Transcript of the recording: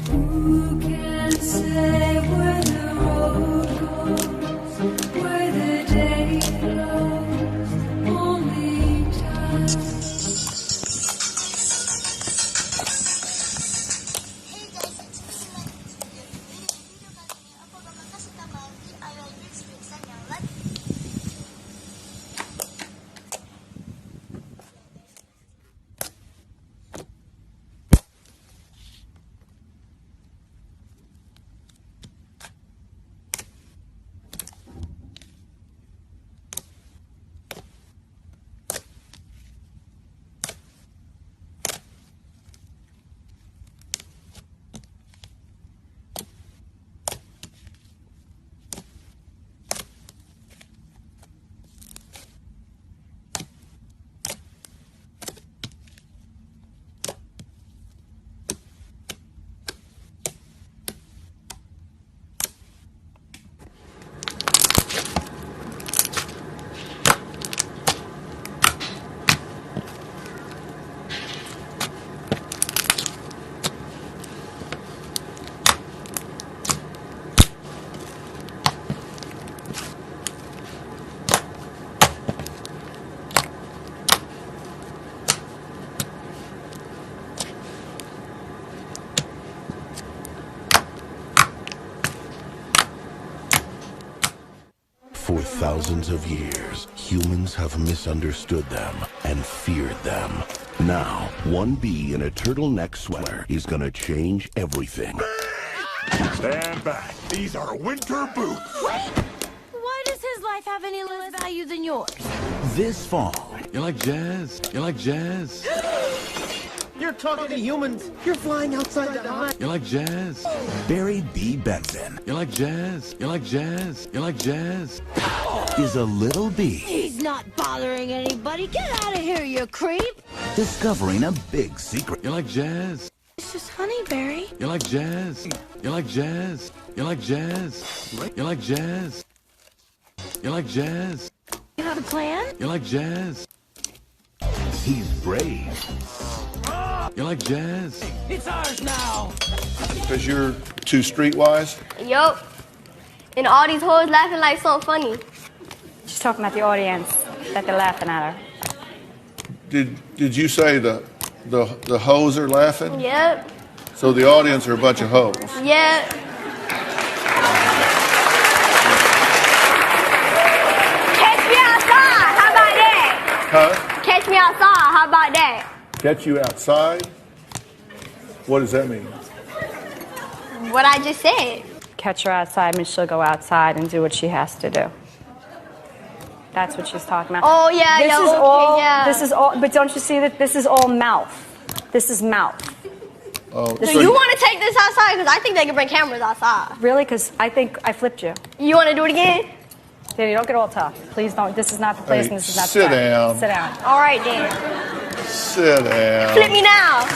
Who can say where the road goes, where the day flows? Only time. Hey guys, it's me, Simon. Video kali ini aku bakal kasih tambahan di aisle Netflix yang like. For thousands of years, humans have misunderstood them and feared them. Now, one bee in a turtleneck sweater is gonna change everything. Stand back. These are winter boots. Wait! Why does his life have any less value than yours? This fall, You like jazz? You like jazz? You're talking to humans. You're flying outside the hut. You like jazz? Barry B. Benson You like jazz? You like jazz? You like jazz? is a little bee He's not bothering anybody. Get out of here, you creep! discovering a big secret. You like jazz? It's just honey, Barry. You like jazz? You like jazz? You like jazz? You like jazz? You like jazz? You have a plan? You like jazz? He's brave. You like jazz? It's ours now! Because you're too streetwise? Yup. And all these hoes laughing like something funny. She's talking about the audience, that they're laughing at her. Did you say the hoes are laughing? Yep. So the audience are a bunch of hoes. Yep. Catch me outside. How about that? Huh? Catch me outside. How about that? Catch you outside? What does that mean? What I just said. Catch her outside, and she'll go outside and do what she has to do. That's what she's talking about. Oh, yeah, this yeah, is okay, all, yeah. This is all, but don't you see that this is all mouth? This is mouth. Oh, So you want to take this outside? Because I think they can bring cameras outside. Really? Because I think I flipped you. You want to do it again? Danny, don't get all tough. Please don't. This is not the place, Hey, and this is not the sit time. down. Sit down. All right, then. sit down. Flip me now.